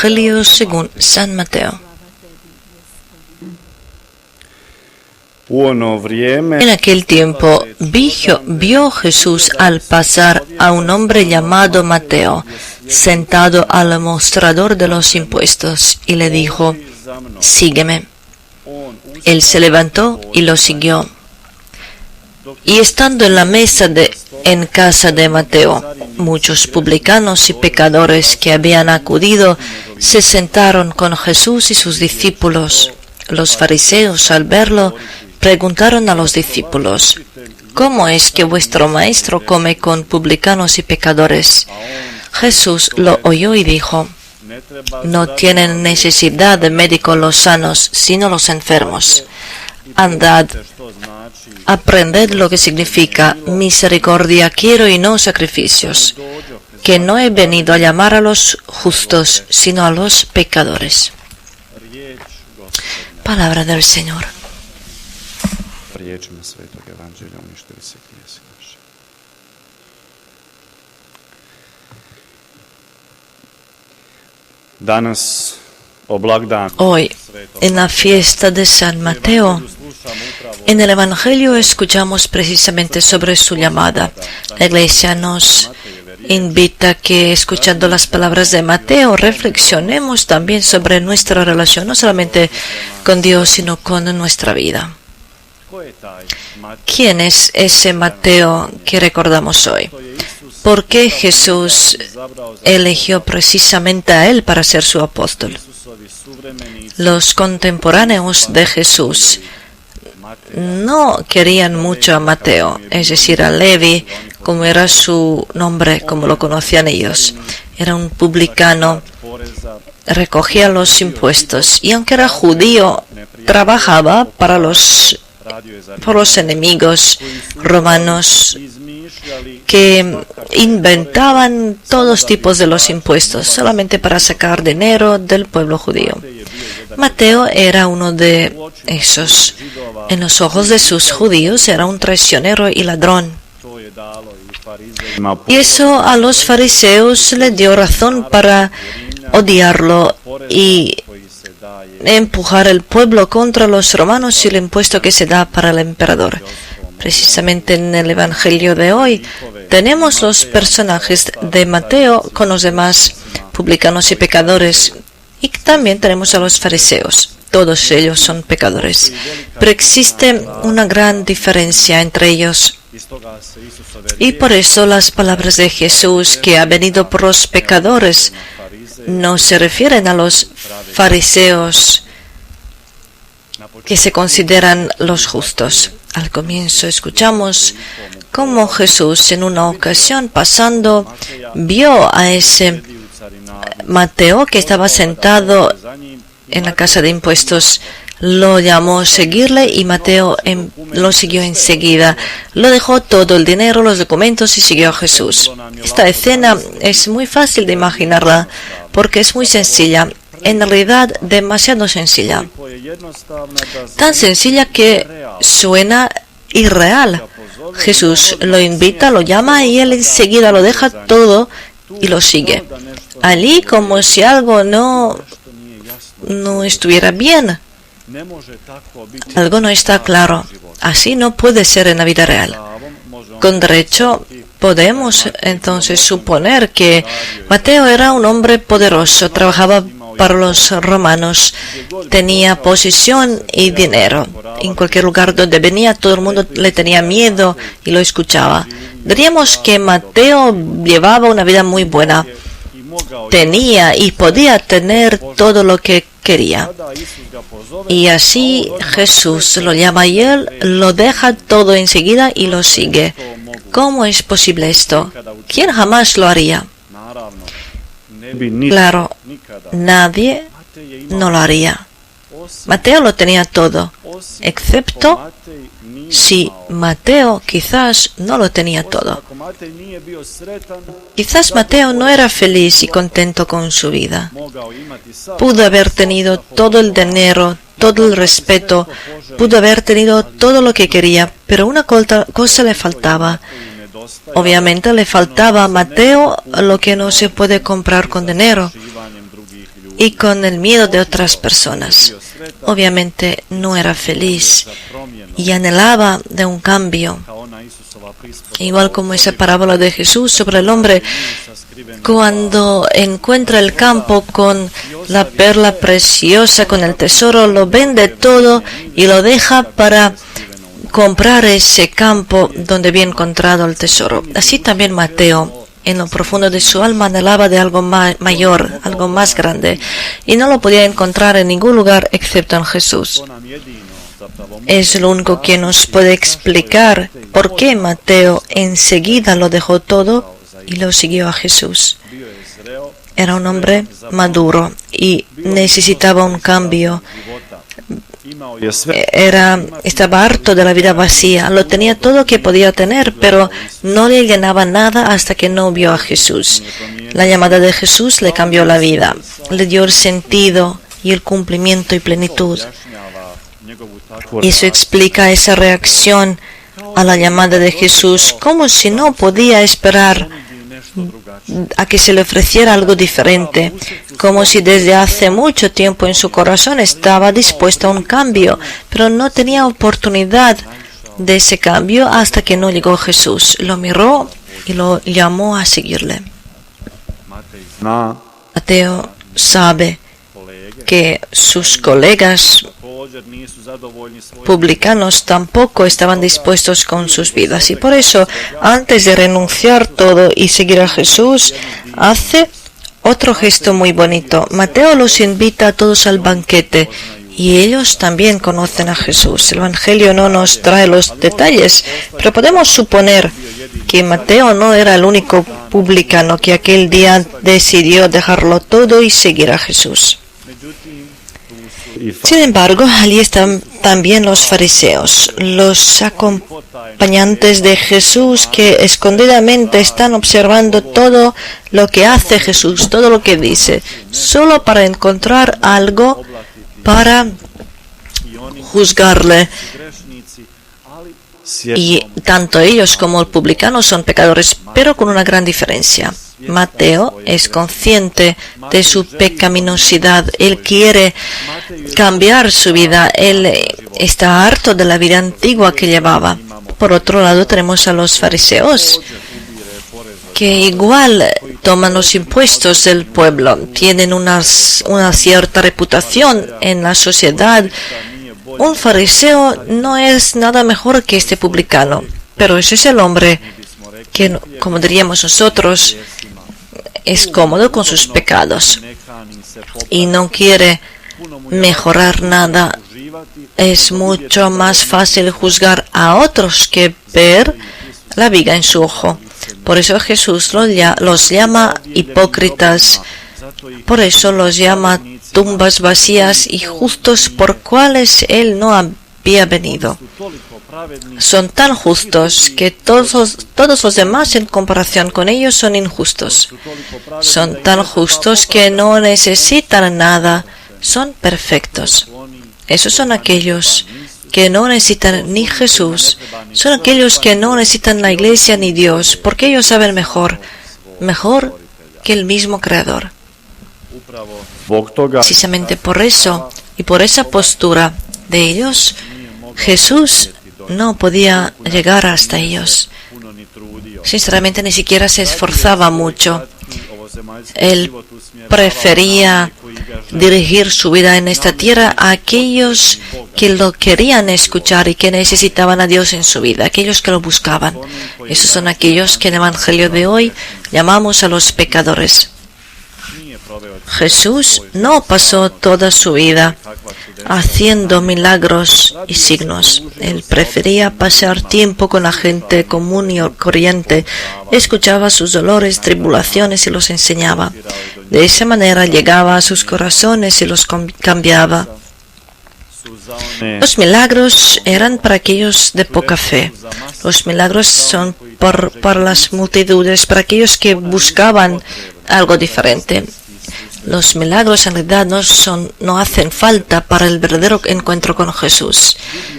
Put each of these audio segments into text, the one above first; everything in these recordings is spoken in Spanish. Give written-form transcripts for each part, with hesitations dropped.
Evangelio según San Mateo. En aquel tiempo vio Jesús al pasar a un hombre llamado Mateo, sentado al mostrador de los impuestos, y le dijo: «Sígueme». Él se levantó y lo siguió. Y estando en la mesa en casa de Mateo, muchos publicanos y pecadores que habían acudido se sentaron con Jesús y sus discípulos. Los fariseos, al verlo, preguntaron a los discípulos: «¿Cómo es que vuestro maestro come con publicanos y pecadores?». Jesús lo oyó y dijo: «No tienen necesidad de médico los sanos, sino los enfermos. Andad, aprended lo que significa: misericordia quiero y no sacrificios, que no he venido a llamar a los justos, sino a los pecadores». Palabra del Señor. Hoy, en la fiesta de San Mateo, en el Evangelio escuchamos precisamente sobre su llamada. La Iglesia nos invita a que, escuchando las palabras de Mateo, reflexionemos también sobre nuestra relación, no solamente con Dios, sino con nuestra vida. ¿Quién es ese Mateo que recordamos hoy? ¿Por qué Jesús eligió precisamente a él para ser su apóstol? Los contemporáneos de Jesús no querían mucho a Mateo, es decir, a Levi, como era su nombre, como lo conocían ellos. Era un publicano, recogía los impuestos, y aunque era judío, trabajaba por los enemigos romanos que inventaban todos tipos de los impuestos solamente para sacar dinero del pueblo judío. Mateo era uno de esos. En los ojos de sus judíos era un traicionero y ladrón. Y eso a los fariseos le dio razón para odiarlo y empujar el pueblo contra los romanos y el impuesto que se da para el emperador. Precisamente en el Evangelio de hoy tenemos los personajes de Mateo con los demás publicanos y pecadores, y también tenemos a los fariseos. Todos ellos son pecadores, pero existe una gran diferencia entre ellos. Y por eso las palabras de Jesús, que ha venido por los pecadores, no se refieren a los fariseos que se consideran los justos. Al comienzo escuchamos cómo Jesús, en una ocasión pasando, vio a ese Mateo que estaba sentado en la casa de impuestos. Lo llamó a seguirle y Mateo lo siguió enseguida. Lo dejó todo, el dinero, los documentos, y siguió a Jesús. Esta escena es muy fácil de imaginarla porque es muy sencilla. En realidad, demasiado sencilla. Tan sencilla que suena irreal. Jesús lo invita, lo llama y él enseguida lo deja todo y lo sigue. Allí como si algo no estuviera bien. Algo no está claro. Así no puede ser en la vida real. Con derecho podemos entonces suponer que Mateo era un hombre poderoso, trabajaba para los romanos, tenía posición y dinero. En cualquier lugar donde venía, todo el mundo le tenía miedo y lo escuchaba. Diríamos que Mateo llevaba una vida muy buena. Tenía y podía tener todo lo que quería. Y así Jesús lo llama y él lo deja todo enseguida y lo sigue. ¿Cómo es posible esto? ¿Quién jamás lo haría? Claro, nadie no lo haría. Mateo lo tenía todo, excepto si Mateo quizás no lo tenía todo. Quizás Mateo no era feliz y contento con su vida. Pudo haber tenido todo el dinero, todo el respeto, pudo haber tenido todo lo que quería, pero una cosa le faltaba. Obviamente le faltaba a Mateo lo que no se puede comprar con dinero. y con el miedo de otras personas. Obviamente no era feliz y anhelaba de un cambio. Igual como esa parábola de Jesús sobre el hombre, cuando encuentra el campo con la perla preciosa, con el tesoro, lo vende todo y lo deja para comprar ese campo donde había encontrado el tesoro. Así también Mateo, en lo profundo de su alma, anhelaba de algo mayor, algo más grande, y no lo podía encontrar en ningún lugar excepto en Jesús. Es lo único que nos puede explicar por qué Mateo enseguida lo dejó todo y lo siguió a Jesús. Era un hombre maduro y necesitaba un cambio. Estaba harto de la vida vacía. Lo tenía todo que podía tener, pero no le llenaba nada hasta que no vio a Jesús. La llamada de Jesús le cambió la vida, le dio el sentido y el cumplimiento y plenitud. Y eso explica esa reacción a la llamada de Jesús, como si no podía esperar a que se le ofreciera algo diferente, como si desde hace mucho tiempo en su corazón estaba dispuesto a un cambio, pero no tenía oportunidad de ese cambio hasta que no llegó Jesús. Lo miró y lo llamó a seguirle. Mateo sabe que sus colegas publicanos tampoco estaban dispuestos con sus vidas, y por eso, antes de renunciar todo y seguir a Jesús, hace otro gesto muy bonito. Mateo los invita a todos al banquete y ellos también conocen a Jesús. El Evangelio no nos trae los detalles, pero podemos suponer que Mateo no era el único publicano que aquel día decidió dejarlo todo y seguir a Jesús. Sin embargo, allí están también los fariseos, los acompañantes de Jesús, que escondidamente están observando todo lo que hace Jesús, todo lo que dice, solo para encontrar algo para juzgarle. Y tanto ellos como el publicano son pecadores, pero con una gran diferencia. Mateo es consciente de su pecaminosidad. Él quiere cambiar su vida. Él está harto de la vida antigua que llevaba. Por otro lado, tenemos a los fariseos, que igual toman los impuestos del pueblo. Tienen una cierta reputación en la sociedad. Un fariseo no es nada mejor que este publicano, pero ese es el hombre que, como diríamos nosotros, es cómodo con sus pecados y no quiere mejorar nada. Es mucho más fácil juzgar a otros que ver la viga en su ojo. Por eso Jesús los llama hipócritas, por eso los llama tumbas vacías y justos, por cuales Él no había venido. Son tan justos que todos los demás en comparación con ellos son injustos. Son tan justos que no necesitan nada, son perfectos. Esos son aquellos que no necesitan ni Jesús, son aquellos que no necesitan la iglesia ni Dios, porque ellos saben mejor que el mismo Creador. Precisamente por eso y por esa postura de ellos, Jesús no podía llegar hasta ellos. Sinceramente, ni siquiera se esforzaba mucho. Él prefería dirigir su vida en esta tierra a aquellos que lo querían escuchar y que necesitaban a Dios en su vida, aquellos que lo buscaban. Esos son aquellos que en el Evangelio de hoy llamamos a los pecadores. Jesús no pasó toda su vida haciendo milagros y signos. Él prefería pasar tiempo con la gente común y corriente. Escuchaba sus dolores, tribulaciones y los enseñaba. De esa manera llegaba a sus corazones y los cambiaba. Los milagros eran para aquellos de poca fe. Los milagros son para las multitudes, para aquellos que buscaban algo diferente. Los milagros en realidad no hacen falta para el verdadero encuentro con Jesús.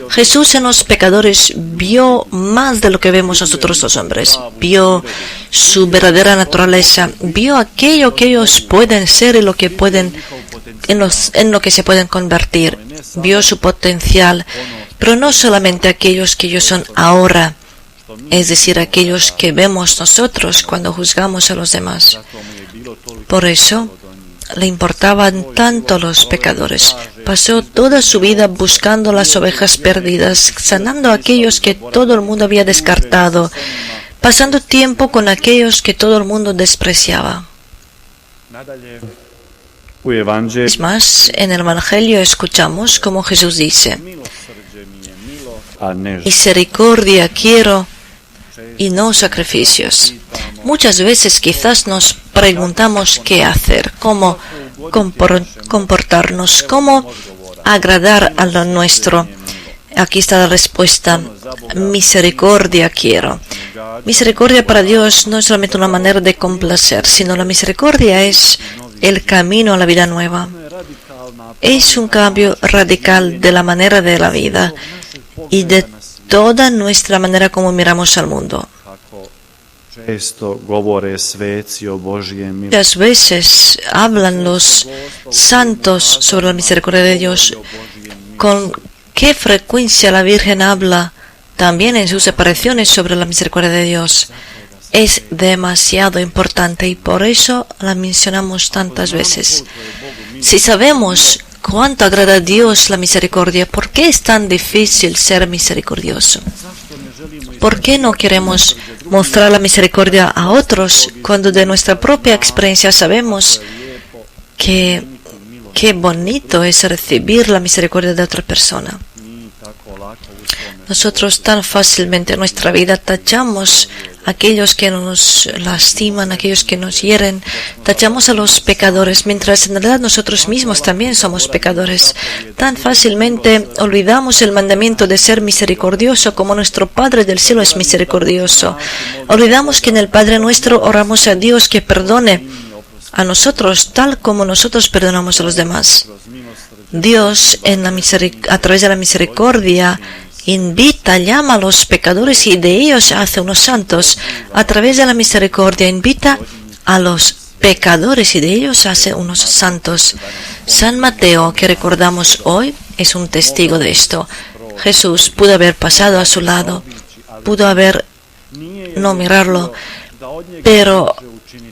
Jesús en los pecadores vio más de lo que vemos nosotros los hombres. Vio su verdadera naturaleza. Vio aquello que ellos pueden ser y lo que pueden, en lo que se pueden convertir. Vio su potencial. Pero no solamente aquellos que ellos son ahora. Es decir, aquellos que vemos nosotros cuando juzgamos a los demás. Por eso le importaban tanto los pecadores. Pasó toda su vida buscando las ovejas perdidas, sanando a aquellos que todo el mundo había descartado, pasando tiempo con aquellos que todo el mundo despreciaba. Es más, en el Evangelio escuchamos como Jesús dice: misericordia quiero y no sacrificios. Muchas veces quizás nos preguntamos qué hacer, cómo comportarnos, cómo agradar a lo nuestro. Aquí está la respuesta: misericordia quiero. Misericordia para Dios no es solamente una manera de complacer, sino la misericordia es el camino a la vida nueva. Es un cambio radical de la manera de la vida y de toda nuestra manera como miramos al mundo. Muchas veces hablan los santos sobre la misericordia de Dios. ¿Con qué frecuencia la Virgen habla también en sus apariciones sobre la misericordia de Dios? Es demasiado importante y por eso la mencionamos tantas veces. Si sabemos cuánto agrada a Dios la misericordia, ¿por qué es tan difícil ser misericordioso? ¿Por qué no queremos mostrar la misericordia a otros cuando de nuestra propia experiencia sabemos que qué bonito es recibir la misericordia de otra persona? Nosotros tan fácilmente en nuestra vida tachamos a aquellos que nos lastiman, a aquellos que nos hieren, tachamos a los pecadores, mientras en realidad nosotros mismos también somos pecadores. Tan fácilmente olvidamos el mandamiento de ser misericordioso como nuestro Padre del cielo es misericordioso. Olvidamos que en el Padre nuestro oramos a Dios que perdone a nosotros tal como nosotros perdonamos a los demás. Dios a través de la misericordia invita, llama a los pecadores y de ellos hace unos santos. A través de la misericordia invita a los pecadores y de ellos hace unos santos. San Mateo, que recordamos hoy, es un testigo de esto. Jesús pudo haber pasado a su lado, pudo haber no mirarlo, pero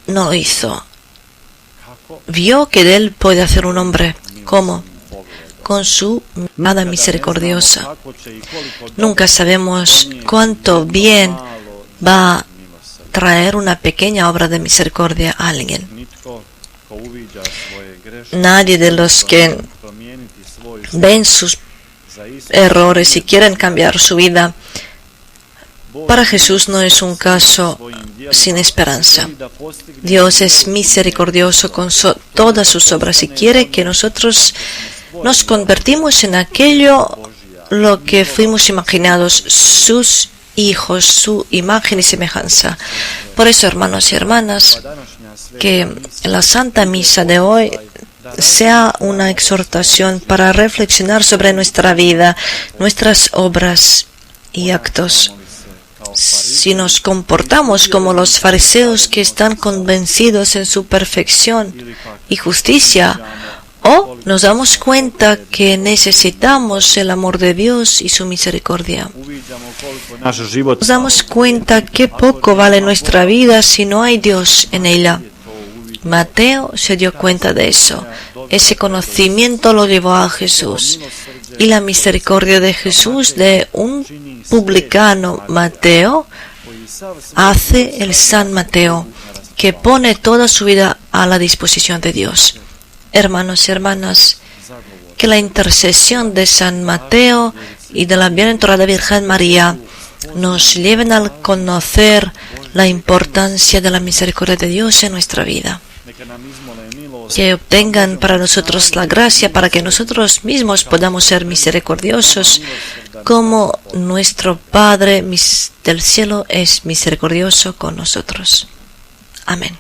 no lo hizo. Vio que de él puede hacer un hombre. ¿Cómo? Con su mirada misericordiosa. Nunca sabemos cuánto bien va a traer una pequeña obra de misericordia a alguien. Nadie de los que ven sus errores y quieren cambiar su vida, para Jesús no es un caso sin esperanza. Dios es misericordioso con todas sus obras y quiere que nosotros nos convertimos en aquello lo que fuimos imaginados, sus hijos, su imagen y semejanza. Por eso, hermanos y hermanas, que la Santa Misa de hoy sea una exhortación para reflexionar sobre nuestra vida, nuestras obras y actos. Si nos comportamos como los fariseos que están convencidos en su perfección y justicia, o nos damos cuenta que necesitamos el amor de Dios y su misericordia. Nos damos cuenta que poco vale nuestra vida si no hay Dios en ella. Mateo se dio cuenta de eso. Ese conocimiento lo llevó a Jesús. Y la misericordia de Jesús, de un publicano Mateo, hace el San Mateo, que pone toda su vida a la disposición de Dios. Hermanos y hermanas, que la intercesión de San Mateo y de la Bienaventurada Virgen María nos lleven a conocer la importancia de la misericordia de Dios en nuestra vida. Que obtengan para nosotros la gracia para que nosotros mismos podamos ser misericordiosos como nuestro Padre del cielo es misericordioso con nosotros. Amén.